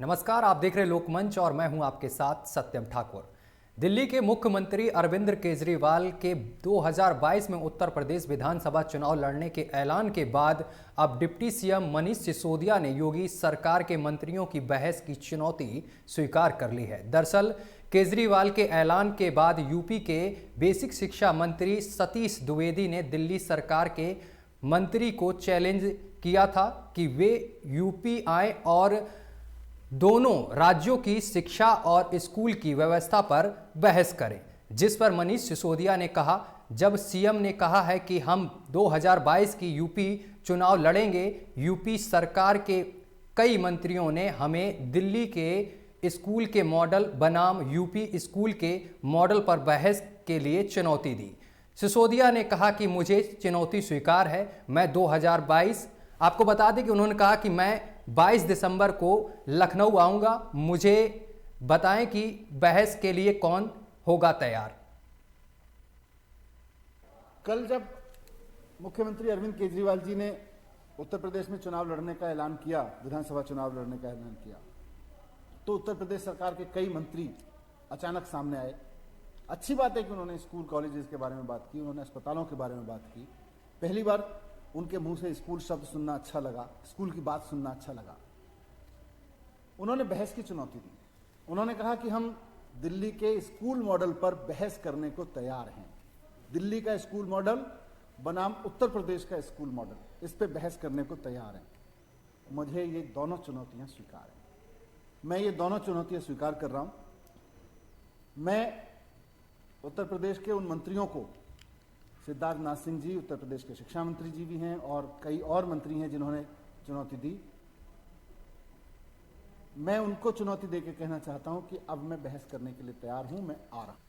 नमस्कार, आप देख रहे लोकमंच और मैं हूं आपके साथ सत्यम ठाकुर। दिल्ली के मुख्यमंत्री अरविंद केजरीवाल के 2022 में उत्तर प्रदेश विधानसभा चुनाव लड़ने के ऐलान के बाद अब डिप्टी सीएम मनीष सिसोदिया ने योगी सरकार के मंत्रियों की बहस की चुनौती स्वीकार कर ली है। दरअसल केजरीवाल के ऐलान के बाद यूपी के बेसिक शिक्षा मंत्री सतीश द्विवेदी ने दिल्ली सरकार के मंत्री को चैलेंज किया था कि वे यूपी आए और दोनों राज्यों की शिक्षा और स्कूल की व्यवस्था पर बहस करें, जिस पर मनीष सिसोदिया ने कहा, जब सीएम ने कहा है कि हम 2022 की यूपी चुनाव लड़ेंगे, यूपी सरकार के कई मंत्रियों ने हमें दिल्ली के स्कूल के मॉडल बनाम यूपी स्कूल के मॉडल पर बहस के लिए चुनौती दी। सिसोदिया ने कहा कि मुझे चुनौती स्वीकार है, मैं 2022 आपको बता दें कि उन्होंने कहा कि मैं 22 दिसंबर को लखनऊ आऊंगा, मुझे बताएं कि बहस के लिए कौन होगा तैयार। कल जब मुख्यमंत्री अरविंद केजरीवाल जी ने उत्तर प्रदेश में चुनाव लड़ने का ऐलान किया, विधानसभा चुनाव लड़ने का ऐलान किया, तो उत्तर प्रदेश सरकार के कई मंत्री अचानक सामने आए। अच्छी बात है कि उन्होंने स्कूल कॉलेजेस के बारे में बात की, उन्होंने अस्पतालों के बारे में बात की। पहली बार उनके मुंह से स्कूल शब्द सुनना अच्छा लगा, स्कूल की बात सुनना अच्छा लगा। उन्होंने बहस की चुनौती दी। उन्होंने कहा कि हम दिल्ली के स्कूल मॉडल पर बहस करने को तैयार हैं। दिल्ली का स्कूल मॉडल बनाम उत्तर प्रदेश का स्कूल मॉडल, इस पे बहस करने को तैयार हैं। मुझे ये दोनों चुनौतियां स्वीकार हैं। मैं ये दोनों चुनौतियां स्वीकार कर रहा हूं। मैं उत्तर प्रदेश के उन मंत्रियों को, सिद्धार्थ नाथ सिंह जी उत्तर प्रदेश के शिक्षा मंत्री जी भी हैं और कई और मंत्री हैं जिन्होंने चुनौती दी, मैं उनको चुनौती देकर कहना चाहता हूं कि अब मैं बहस करने के लिए तैयार हूं, मैं आ रहा हूं।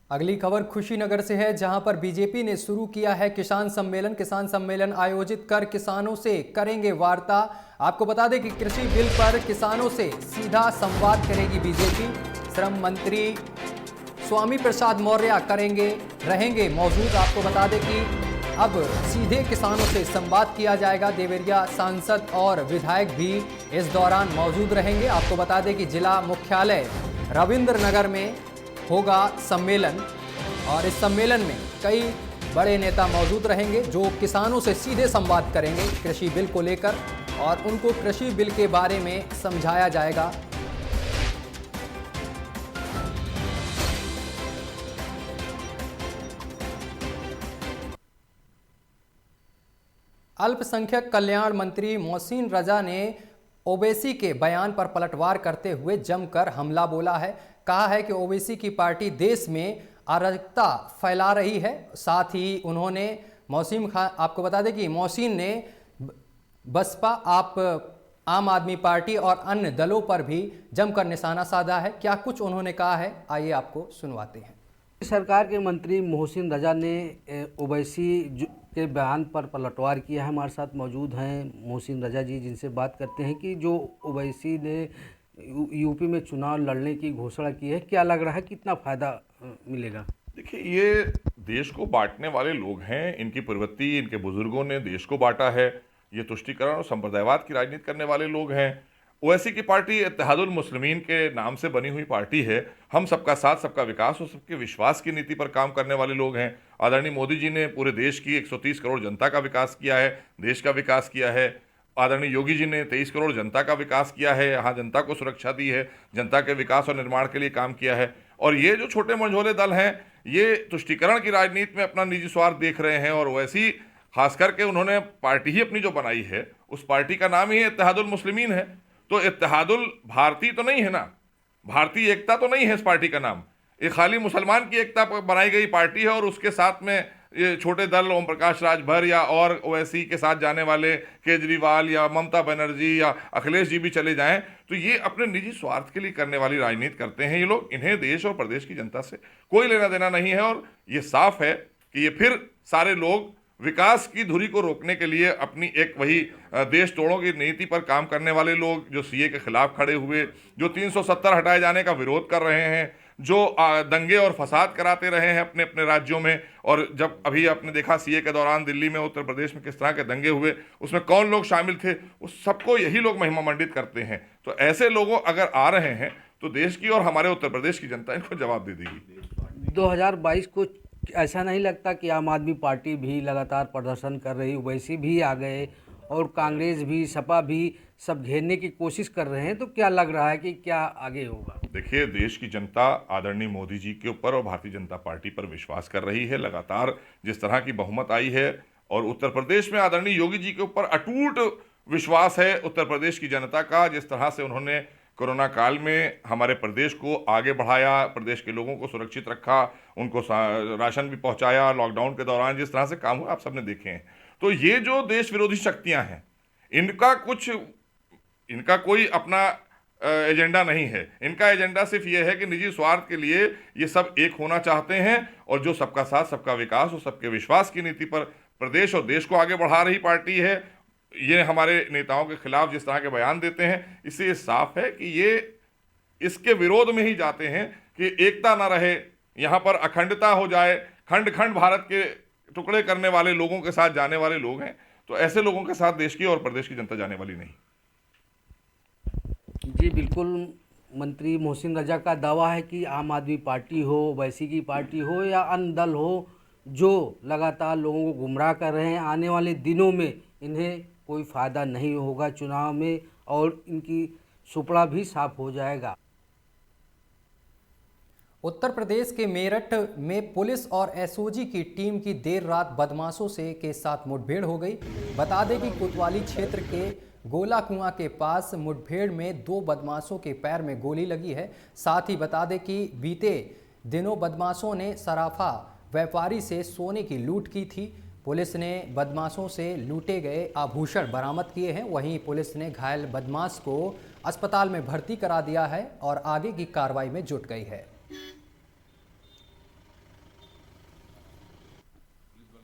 अगली खबर खुशीनगर से है, जहां पर बीजेपी ने शुरू किया है किसान सम्मेलन। किसान सम्मेलन आयोजित कर किसानों से करेंगे वार्ता। आपको बता दें कि कृषि बिल पर किसानों से सीधा संवाद करेगी बीजेपी। श्रम मंत्री स्वामी प्रसाद मौर्य रहेंगे मौजूद। आपको बता दें कि अब सीधे किसानों से संवाद किया जाएगा। देवरिया सांसद और विधायक भी इस दौरान मौजूद रहेंगे। आपको बता दें कि जिला मुख्यालय रविंद्र नगर में होगा सम्मेलन और इस सम्मेलन में कई बड़े नेता मौजूद रहेंगे जो किसानों से सीधे संवाद करेंगे कृषि बिल को लेकर और उनको कृषि बिल के बारे में समझाया जाएगा। अल्पसंख्यक कल्याण मंत्री मोहसिन रजा ने ओवैसी के बयान पर पलटवार करते हुए जमकर हमला बोला है। कहा है कि ओवैसी की पार्टी देश में अराजकता फैला रही है। साथ ही उन्होंने आपको बता दें कि मोहसिन ने बसपा, आम आदमी पार्टी और अन्य दलों पर भी जमकर निशाना साधा है। क्या कुछ उन्होंने कहा है, आइए आपको सुनवाते हैं। सरकार के मंत्री मोहसिन रजा ने ओवैसी के बयान पर पलटवार किया है। हमारे साथ मौजूद हैं मोहसिन रजा जी, जिनसे बात करते हैं कि जो ओवैसी ने यूपी में चुनाव लड़ने की घोषणा की है, क्या लग रहा है, कितना फ़ायदा मिलेगा? देखिए, ये देश को बांटने वाले लोग हैं। इनकी प्रवृत्ति, इनके बुजुर्गों ने देश को बांटा है। ये तुष्टीकरण और संप्रदायवाद की राजनीति करने वाले लोग हैं। ओवैसी की पार्टी इत्तेहादुल मुस्लिमीन के नाम से बनी हुई पार्टी है। हम सबका साथ, सबका विकास और सबके विश्वास की नीति पर काम करने वाले लोग हैं। आदरणीय मोदी जी ने पूरे देश की 130 करोड़ जनता का विकास किया है, देश का विकास किया है। आदरणीय योगी जी ने 23 करोड़ जनता का विकास किया है, यहाँ जनता को सुरक्षा दी है, जनता के विकास और निर्माण के लिए काम किया है। और ये जो छोटे मंझोले दल हैं, ये तुष्टीकरण की राजनीति में अपना निजी स्वार्थ देख रहे हैं। और वैसी खास करके उन्होंने पार्टी ही अपनी जो बनाई है, उस पार्टी का नाम ही इत्तेहादुल मुस्लिमीन है। तो इत्तेहादुल भारतीय तो नहीं है ना, भारतीय एकता तो नहीं है इस पार्टी का नाम। ये खाली मुसलमान की एकता पर बनाई गई पार्टी है। और उसके साथ में ये छोटे दल ओम प्रकाश राजभर या और ओवैसी के साथ जाने वाले केजरीवाल या ममता बनर्जी या अखिलेश जी भी चले जाएं, तो ये अपने निजी स्वार्थ के लिए करने वाली राजनीति करते हैं ये लोग। इन्हें देश और प्रदेश की जनता से कोई लेना देना नहीं है। और ये साफ है कि ये फिर सारे लोग विकास की धुरी को रोकने के लिए अपनी एक वही देश तोड़ों की नीति पर काम करने वाले लोग, जो सीए के खिलाफ खड़े हुए, जो 370 हटाए जाने का विरोध कर रहे हैं, जो दंगे और फसाद कराते रहे हैं अपने अपने राज्यों में। और जब अभी आपने देखा सीए के दौरान दिल्ली में, उत्तर प्रदेश में किस तरह के दंगे हुए, उसमें कौन लोग शामिल थे, उस सबको यही लोग महिमा मंडित करते हैं। तो ऐसे लोगों अगर आ रहे हैं तो देश की और हमारे उत्तर प्रदेश की जनता इनको जवाब दे देगी। 2022 को ऐसा नहीं लगता कि आम आदमी पार्टी भी लगातार प्रदर्शन कर रही, ओवैसी भी आ गए और कांग्रेस भी, सपा भी सब घेरने की कोशिश कर रहे हैं, तो क्या लग रहा है कि क्या आगे होगा? देखिए, देश की जनता आदरणीय मोदी जी के ऊपर और भारतीय जनता पार्टी पर विश्वास कर रही है। लगातार जिस तरह की बहुमत आई है, और उत्तर प्रदेश में आदरणीय योगी जी के ऊपर अटूट विश्वास है उत्तर प्रदेश की जनता का। जिस तरह से उन्होंने कोरोना काल में हमारे प्रदेश को आगे बढ़ाया, प्रदेश के लोगों को सुरक्षित रखा, उनको राशन भी पहुंचाया, लॉकडाउन के दौरान जिस तरह से काम हुआ आप सबने देखे हैं। तो ये जो देश विरोधी शक्तियां हैं, इनका कोई अपना एजेंडा नहीं है। इनका एजेंडा सिर्फ ये है कि निजी स्वार्थ के लिए ये सब एक होना चाहते हैं, और जो सबका साथ सबका विकास और सबके विश्वास की नीति पर प्रदेश और देश को आगे बढ़ा रही पार्टी है। ये हमारे नेताओं के खिलाफ जिस तरह के बयान देते हैं, इससे ये साफ है कि ये इसके विरोध में ही जाते हैं कि एकता ना रहे, यहाँ पर अखंडता हो जाए, खंड खंड भारत के टुकड़े करने वाले लोगों के साथ जाने वाले लोग हैं। तो ऐसे लोगों के साथ देश की और प्रदेश की जनता जाने वाली नहीं। जी बिल्कुल, मंत्री मोहसिन रजा का दावा है कि आम आदमी पार्टी हो, ओवैसी की पार्टी हो या अन्य दल हो, जो लगातार लोगों को गुमराह कर रहे हैं, आने वाले दिनों में इन्हें कोई फ़ायदा नहीं होगा चुनाव में, और इनकी सुपड़ा भी साफ हो जाएगा। उत्तर प्रदेश के मेरठ में पुलिस और एसओजी की टीम की देर रात बदमाशों के साथ मुठभेड़ हो गई। बता दें कि कोतवाली क्षेत्र के गोला कुआं के पास मुठभेड़ में 2 बदमाशों के पैर में गोली लगी है। साथ ही बता दें कि बीते दिनों बदमाशों ने सराफा व्यापारी से सोने की लूट की थी। पुलिस ने बदमाशों से लूटे गए आभूषण बरामद किए हैं। वहीं पुलिस ने घायल बदमाश को अस्पताल में भर्ती करा दिया है और आगे की कार्रवाई में जुट गई है।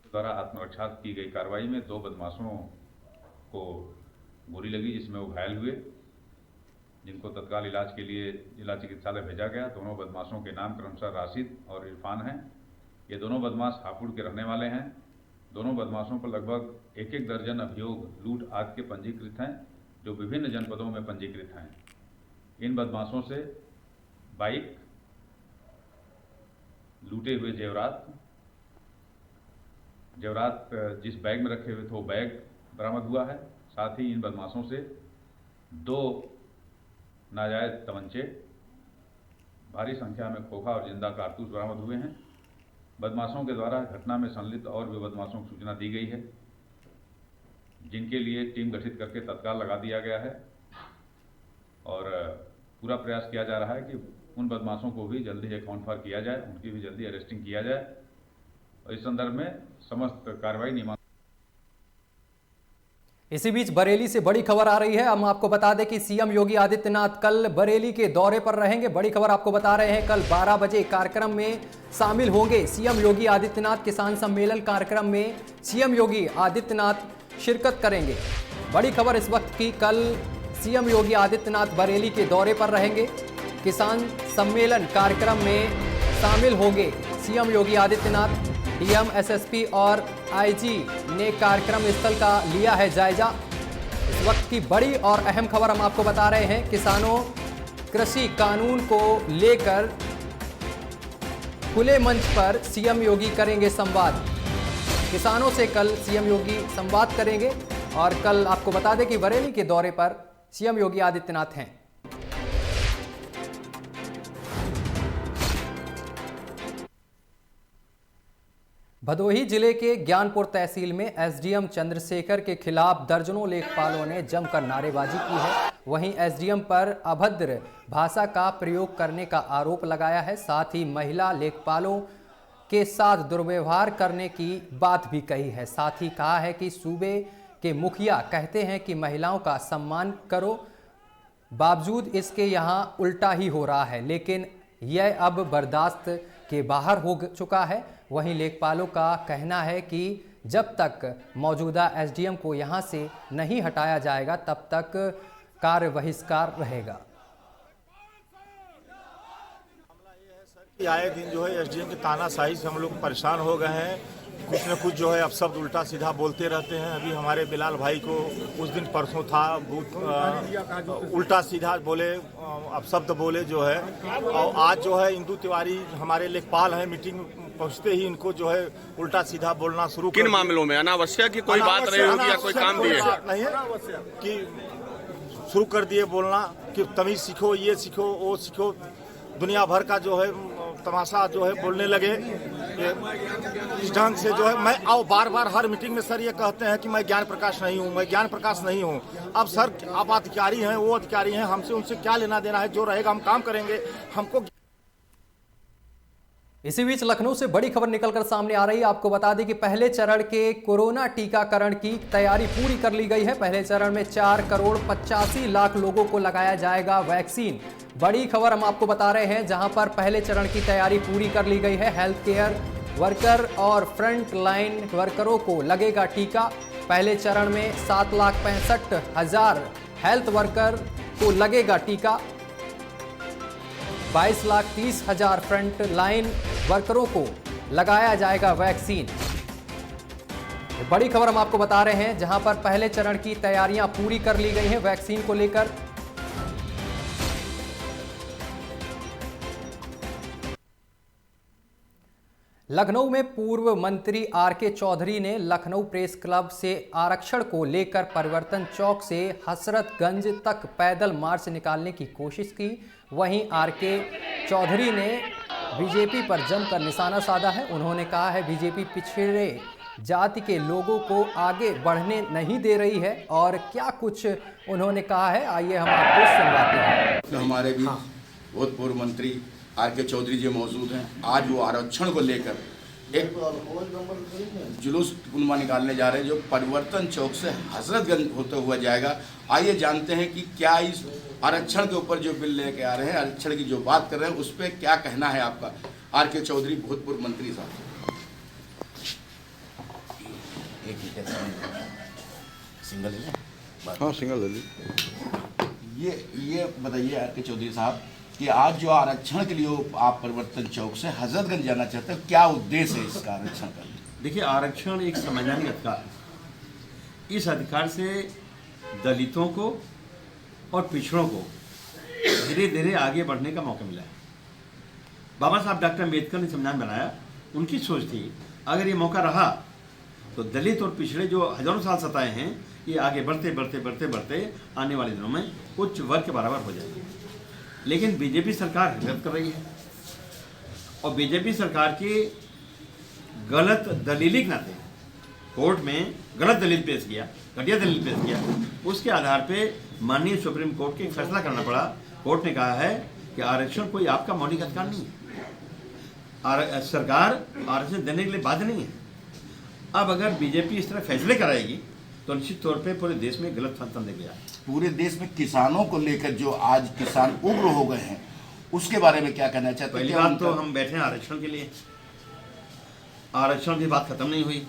द्वारा आत्मरक्षा की गई कार्रवाई में 2 बदमाशों को गोली लगी, जिसमें वो घायल हुए, जिनको तत्काल इलाज के लिए जिला चिकित्सालय भेजा गया। दोनों बदमाशों के नाम क्रमशः राशिद और इरफान हैं। ये दोनों बदमाश हापुड़ के रहने वाले हैं। दोनों बदमाशों पर लगभग 1-1 दर्जन अभियोग लूट आदि के पंजीकृत हैं, जो विभिन्न जनपदों में पंजीकृत हैं। इन बदमाशों से बाइक, लूटे हुए जेवरात जिस बैग में रखे हुए थे वो बैग बरामद हुआ है। साथ ही इन बदमाशों से 2 नाजायज तमंचे, भारी संख्या में खोखा और जिंदा कारतूस बरामद हुए हैं। बदमाशों के द्वारा घटना में संलिप्त और भी बदमाशों को सूचना दी गई है, जिनके लिए टीम गठित करके तत्काल लगा दिया गया है, और पूरा प्रयास किया जा रहा है कि उन बदमाशों को भी जल्दी अकाउंट फॉर किया जाए, उनकी भी जल्दी अरेस्टिंग किया जाए। और इस संदर्भ में समस्त कार्रवाई नियमानुसार। इसी बीच बरेली से बड़ी खबर आ रही है। हम आपको बता दें कि सीएम योगी आदित्यनाथ कल बरेली के दौरे पर रहेंगे। बड़ी खबर आपको बता रहे हैं, कल 12 बजे कार्यक्रम में शामिल होंगे सीएम योगी आदित्यनाथ। किसान सम्मेलन कार्यक्रम में सीएम योगी आदित्यनाथ शिरकत करेंगे। बड़ी खबर इस वक्त की, कल सीएम योगी आदित्यनाथ बरेली के दौरे पर रहेंगे। किसान सम्मेलन कार्यक्रम में शामिल होंगे CM Yogi Adityanath. DM, SSP और आईजी ने कार्यक्रम स्थल का लिया है जायजा। इस वक्त की बड़ी और अहम खबर हम आपको बता रहे हैं, किसानों कृषि कानून को लेकर खुले मंच पर सीएम योगी करेंगे संवाद। किसानों से कल सीएम योगी संवाद करेंगे। और कल आपको बता दें कि बरेली के दौरे पर सीएम योगी आदित्यनाथ हैं। भदोही जिले के ज्ञानपुर तहसील में एसडीएम चंद्रशेखर के खिलाफ दर्जनों लेखपालों ने जमकर नारेबाजी की है। वहीं एसडीएम पर अभद्र भाषा का प्रयोग करने का आरोप लगाया है। साथ ही महिला लेखपालों के साथ दुर्व्यवहार करने की बात भी कही है। साथ ही कहा है कि सूबे के मुखिया कहते हैं कि महिलाओं का सम्मान करो, बावजूद इसके यहाँ उल्टा ही हो रहा है, लेकिन यह अब बर्दाश्त के बाहर हो चुका है। वहीं लेखपालों का कहना है कि जब तक मौजूदा एसडीएम को यहां से नहीं हटाया जाएगा तब तक कार्य बहिष्कार रहेगा। कि आए दिन जो है एसडीएम की तानाशाही से हम लोग परेशान हो गए हैं। कुछ न कुछ जो है अपशब्द उल्टा सीधा बोलते रहते हैं। अभी हमारे बिलाल भाई को उस दिन परसों था उल्टा सीधा बोले, अपशब्द बोले जो है। और आज जो है इंदू तिवारी हमारे लेखपाल हैं, मीटिंग पहुंचते ही इनको जो है उल्टा सीधा बोलना शुरू किन मामलों में? अनावश्यक की कोई बात रही होगी या कोई काम दिए नहीं है कि शुरू कर दिए बोलना कि तमीज सीखो, ये सीखो, वो सीखो। दुनिया भर का जो है तमाशा जो है बोलने लगे इस ढंग से जो है। मैं आओ बार बार हर मीटिंग में सर ये कहते हैं कि मैं ज्ञान प्रकाश नहीं हूँ, मैं ज्ञान प्रकाश नहीं हूँ। अब सर आप अधिकारी हैं, वो अधिकारी हैं, हमसे उनसे क्या लेना देना है? जो रहेगा हम काम करेंगे। हमको इसी बीच लखनऊ से बड़ी खबर निकलकर सामने आ रही है। आपको बता दें कि पहले चरण के कोरोना टीकाकरण की तैयारी पूरी कर ली गई है। पहले चरण में 4,85,00,000 लोगों को लगाया जाएगा वैक्सीन। बड़ी खबर हम आपको बता रहे हैं, जहां पर पहले चरण की तैयारी पूरी कर ली गई है। हेल्थ केयर वर्कर और फ्रंट लाइन वर्करों को लगेगा टीका। पहले चरण में 7,65,000 हेल्थ वर्कर को लगेगा टीका। 22,30,000 फ्रंट लाइन वर्करों को लगाया जाएगा वैक्सीन। बड़ी खबर हम आपको बता रहे हैं, जहां पर पहले चरण की तैयारियां पूरी कर ली गई हैं वैक्सीन को लेकर। लखनऊ में पूर्व मंत्री आर.के. चौधरी ने लखनऊ प्रेस क्लब से आरक्षण को लेकर परिवर्तन चौक से हसरतगंज तक पैदल मार्च निकालने की कोशिश की। वहीं आर.के. चौधरी ने बीजेपी पर जमकर निशाना साधा है। उन्होंने कहा है बीजेपी पिछड़े जाति के लोगों को आगे बढ़ने नहीं दे रही है। और क्या कुछ उन्होंने कहा है, आइए हम आपको सुनवाते हैं। तो हमारे भी भूतपूर्व मंत्री आर.के. चौधरी जी मौजूद हैं। आज वो आरक्षण को लेकर एक जुलूस पुनमा निकालने जा रहे हैं, जो परिवर्तन चौक से हजरतगंज होते हुआ जाएगा। आइए जानते हैं कि क्या इस आरक्षण के ऊपर जो बिल लेके आ रहे हैं, आरक्षण की जो बात कर रहे हैं, उस पर क्या कहना है आपका, आर.के. चौधरी भूतपूर्व मंत्री साहब। सिंगल ले लें? हाँ, सिंगल ले लीजिए। ये बताइए आर.के. चौधरी साहब कि आज जो आरक्षण के लिए आप परिवर्तन चौक से हजरतगंज जाना चाहते हैं, क्या उद्देश्य है इसका आरक्षण का? देखिए, आरक्षण एक संवैधानिक अधिकार है। इस अधिकार से दलितों को और पिछड़ों को धीरे धीरे आगे बढ़ने का मौका मिला है। बाबा साहब डॉक्टर अम्बेडकर ने संविधान बनाया, उनकी सोच थी अगर ये मौका रहा तो दलित और पिछड़े जो हजारों साल सताए हैं, ये आगे बढ़ते बढ़ते बढ़ते बढ़ते आने वाले दिनों में उच्च वर्ग के बराबर हो जाएंगे। लेकिन बीजेपी सरकार गलत कर रही है, और बीजेपी सरकार की गलत दलीली के नाते कोर्ट में गलत दलील पेश किया, घटिया दलील पेश किया। उसके आधार पे माननीय सुप्रीम कोर्ट को एक फैसला करना पड़ा। कोर्ट ने कहा है कि आरक्षण कोई आपका मौलिक अधिकार नहीं है, सरकार आरक्षण देने के लिए बाध्य नहीं है। अब अगर बीजेपी इस तरह फैसले कराएगी तो निश्चित तौर पे पूरे देश में गलत संदेश गया। पूरे देश में किसानों को लेकर जो आज किसान उग्र हो गए हैं, उसके बारे में क्या कहना चाहते हैं? पहली बात तो हम बैठे हैं आरक्षण के लिए, आरक्षण की बात खत्म नहीं हुई।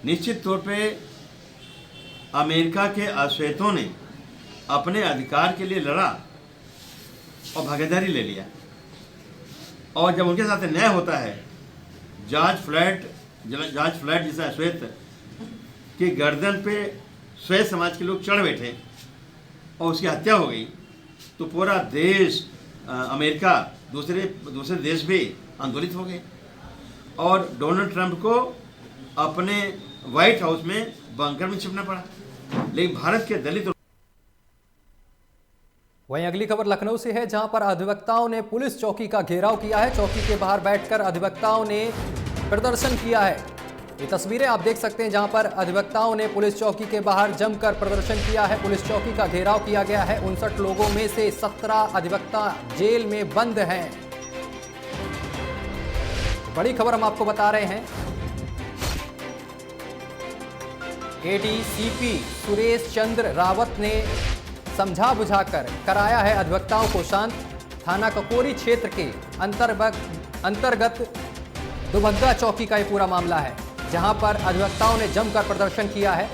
निश्चित तौर पे अमेरिका के अश्वेतों ने अपने अधिकार के लिए लड़ा और भागीदारी ले लिया, और जब उनके साथ न्याय होता है, जॉर्ज फ्लॉयड जैसा अश्वेत कि गर्दन पे श्वेत समाज के लोग चढ़ बैठे और उसकी हत्या हो गई, तो पूरा देश, अमेरिका, दूसरे देश भी आंदोलित हो गए, और डोनाल्ड ट्रंप को अपने व्हाइट हाउस में बंकर में छिपना पड़ा। लेकिन भारत के दलित। वहीं अगली खबर लखनऊ से है, जहां पर अधिवक्ताओं ने पुलिस चौकी का घेराव किया है। चौकी के बाहर बैठकर अधिवक्ताओं ने प्रदर्शन किया है। ये तस्वीरें आप देख सकते हैं, जहां पर अधिवक्ताओं ने पुलिस चौकी के बाहर जमकर प्रदर्शन किया है। पुलिस चौकी का घेराव किया गया है। 59 लोगों में से 17 अधिवक्ता जेल में बंद हैं। बड़ी खबर हम आपको बता रहे हैं, एडीसीपी सुरेश चंद्र रावत ने समझा बुझाकर कराया है अधिवक्ताओं को शांत। थाना ककोरी क्षेत्र के अंतर्गत दुबग्गा चौकी का ये पूरा मामला है, जहां पर अधिवक्ताओं ने जमकर प्रदर्शन किया है।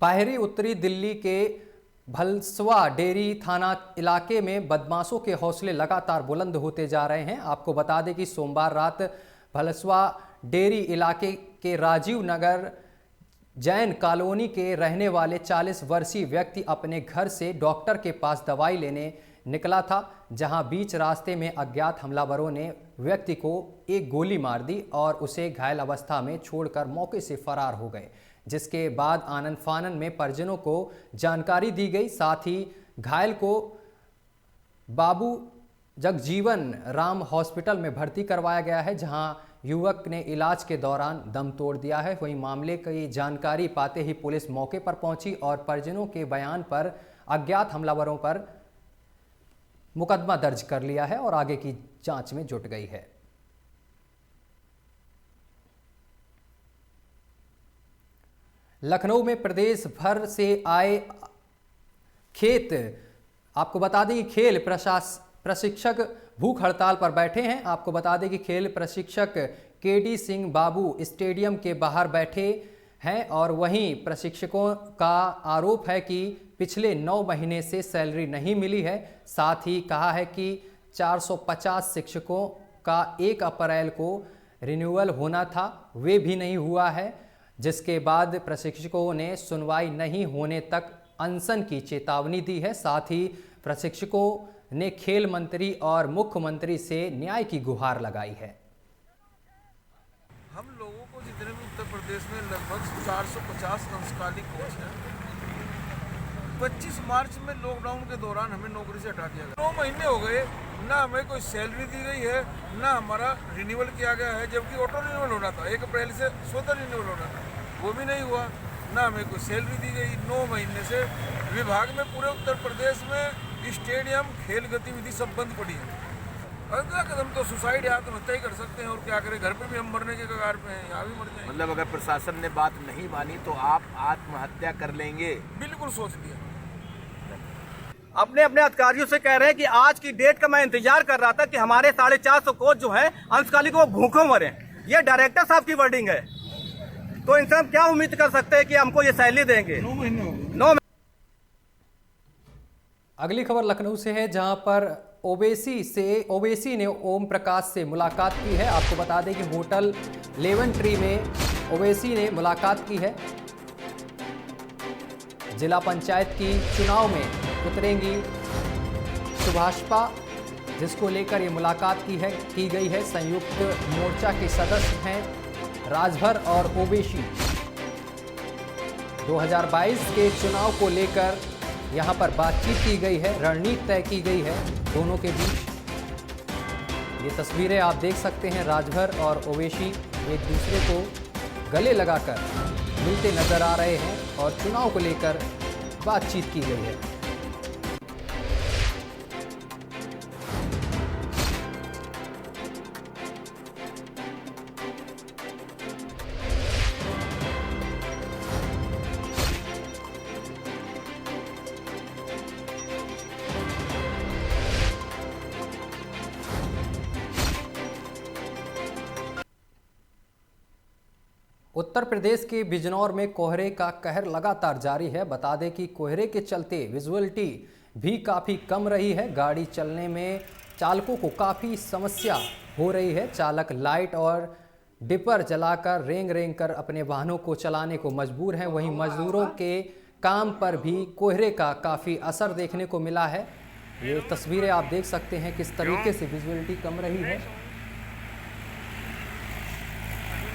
बाहरी उत्तरी दिल्ली के भलसवा डेरी थाना इलाके में बदमाशों के हौसले लगातार बुलंद होते जा रहे हैं। आपको बता दें कि सोमवार रात भलसवा डेरी इलाके के राजीव नगर जैन कॉलोनी के रहने वाले 40 वर्षीय व्यक्ति अपने घर से डॉक्टर के पास दवाई लेने निकला था, जहां बीच रास्ते में अज्ञात हमलावरों ने व्यक्ति को एक गोली मार दी और उसे घायल अवस्था में छोड़कर मौके से फरार हो गए, जिसके बाद आनन फानन में परिजनों को जानकारी दी गई। साथ ही घायल को बाबू जगजीवन राम हॉस्पिटल में भर्ती करवाया गया है, जहां युवक ने इलाज के दौरान दम तोड़ दिया है। वहीं मामले की जानकारी पाते ही पुलिस मौके पर पहुंची और परिजनों के बयान पर अज्ञात हमलावरों पर मुकदमा दर्ज कर लिया है और आगे की जांच में जुट गई है। लखनऊ में प्रदेश भर से आए खेत आपको बता दें कि खेल प्रशिक्षक भूख हड़ताल पर बैठे हैं। आपको बता दें कि खेल प्रशिक्षक केडी सिंह बाबू स्टेडियम के बाहर बैठे हैं और वहीं प्रशिक्षकों का आरोप है कि पिछले 9 महीने से सैलरी नहीं मिली है। साथ ही कहा है कि 450 शिक्षकों का 1 अप्रैल को रिन्यूअल होना था, वे भी नहीं हुआ है, जिसके बाद प्रशिक्षकों ने सुनवाई नहीं होने तक अनशन की चेतावनी दी है। साथ ही प्रशिक्षकों ने खेल मंत्री और मुख्यमंत्री से न्याय की गुहार लगाई है। हम लोगों को जितने भी उत्तर प्रदेश में लगभग 450 अंशकालिक कोच हैं। 25 मार्च में लॉकडाउन के दौरान हमें नौकरी से हटा दिया गया। 9 महीने हो गए, ना हमें कोई सैलरी दी गई है, ना हमारा रिन्यूअल किया गया है, जबकि ऑटो रिन्यूअल होना था। 1 अप्रैल से स्वतः रिन्यूअल होना था, वो भी नहीं हुआ। ना हमें कोई सैलरी दी गई। 9 महीने से विभाग में पूरे उत्तर प्रदेश में स्टेडियम, खेल गतिविधि सब बंद पड़ी है। अगला कदम तो सुसाइड या आत्महत्या ही कर सकते हैं, और क्या करें, घर पे भी हम मरने के कगार पे हैं, यहाँ भी मर जाएंगे। मतलब अगर प्रशासन ने बात नहीं मानी तो आप आत्महत्या कर लेंगे? बिल्कुल सोच लिया। अपने अपने अधिकारियों से कह रहे हैं कि आज की डेट का मैं इंतजार कर रहा था कि हमारे 450 कोच जो है अंशकालिक वो भूखों मरे। ये डायरेक्टर साहब की वर्डिंग है, तो इनसे हम क्या उम्मीद कर सकते हैं कि हमको ये सैलरी देंगे? 9 महीने हो गए। अगली खबर लखनऊ से है, जहां पर ओवैसी ने ओम प्रकाश से मुलाकात की है। आपको बता दें कि होटल लेवन ट्री में ओवैसी ने मुलाकात की है। जिला पंचायत की चुनाव में उतरेंगी सुभाषपा, जिसको लेकर ये मुलाकात की गई है। संयुक्त मोर्चा के सदस्य हैं राजभर और ओवैसी। 2022 के चुनाव को लेकर यहां पर बातचीत की गई है, रणनीति तय की गई है दोनों के बीच। ये तस्वीरें आप देख सकते हैं, राजभर और ओवैसी एक दूसरे को गले लगाकर मिलते नजर आ रहे हैं और चुनाव को लेकर बातचीत की गई है। उत्तर प्रदेश के बिजनौर में कोहरे का कहर लगातार जारी है। बता दें कि कोहरे के चलते विजुअलिटी भी काफ़ी कम रही है। गाड़ी चलने में चालकों को काफ़ी समस्या हो रही है। चालक लाइट और डिपर जलाकर रेंग कर अपने वाहनों को चलाने को मजबूर हैं। वहीं मजदूरों के काम पर भी कोहरे का काफ़ी असर देखने को मिला है। ये तस्वीरें आप देख सकते हैं किस तरीके से विजुअलिटी कम रही है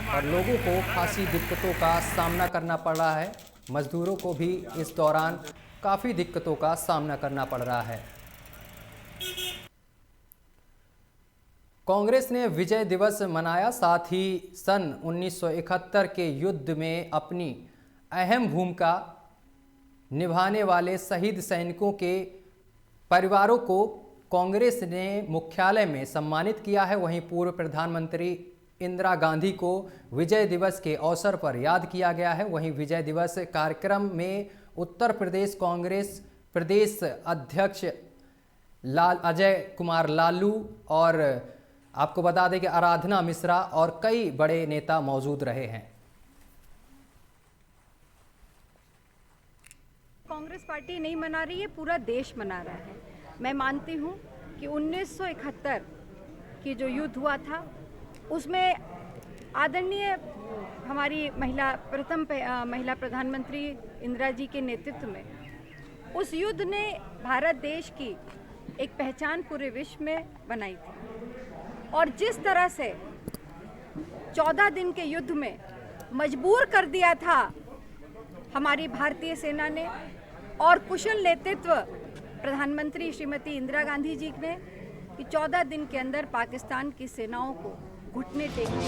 और लोगों को खासी दिक्कतों का सामना करना पड़ रहा है। मजदूरों को भी इस दौरान काफ़ी दिक्कतों का सामना करना पड़ रहा है। कांग्रेस ने विजय दिवस मनाया। साथ ही सन 1971 के युद्ध में अपनी अहम भूमिका निभाने वाले शहीद सैनिकों के परिवारों को कांग्रेस ने मुख्यालय में सम्मानित किया है। वहीं पूर्व प्रधानमंत्री इंदिरा गांधी को विजय दिवस के अवसर पर याद किया गया है। वहीं विजय दिवस कार्यक्रम में उत्तर प्रदेश कांग्रेस प्रदेश अध्यक्ष अजय कुमार लालू और आपको बता दें कि आराधना मिश्रा और कई बड़े नेता मौजूद रहे हैं। कांग्रेस पार्टी नहीं मना रही है, पूरा देश मना रहा है। मैं मानती हूँ कि 1971 की जो युद्ध हुआ था उसमें आदरणीय हमारी प्रथम महिला प्रधानमंत्री इंदिरा जी के नेतृत्व में उस युद्ध ने भारत देश की एक पहचान पूरे विश्व में बनाई थी। और जिस तरह से 14 दिन के युद्ध में मजबूर कर दिया था हमारी भारतीय सेना ने और कुशल नेतृत्व प्रधानमंत्री श्रीमती इंदिरा गांधी जी ने कि 14 दिन के अंदर पाकिस्तान की सेनाओं को घुटने टेकने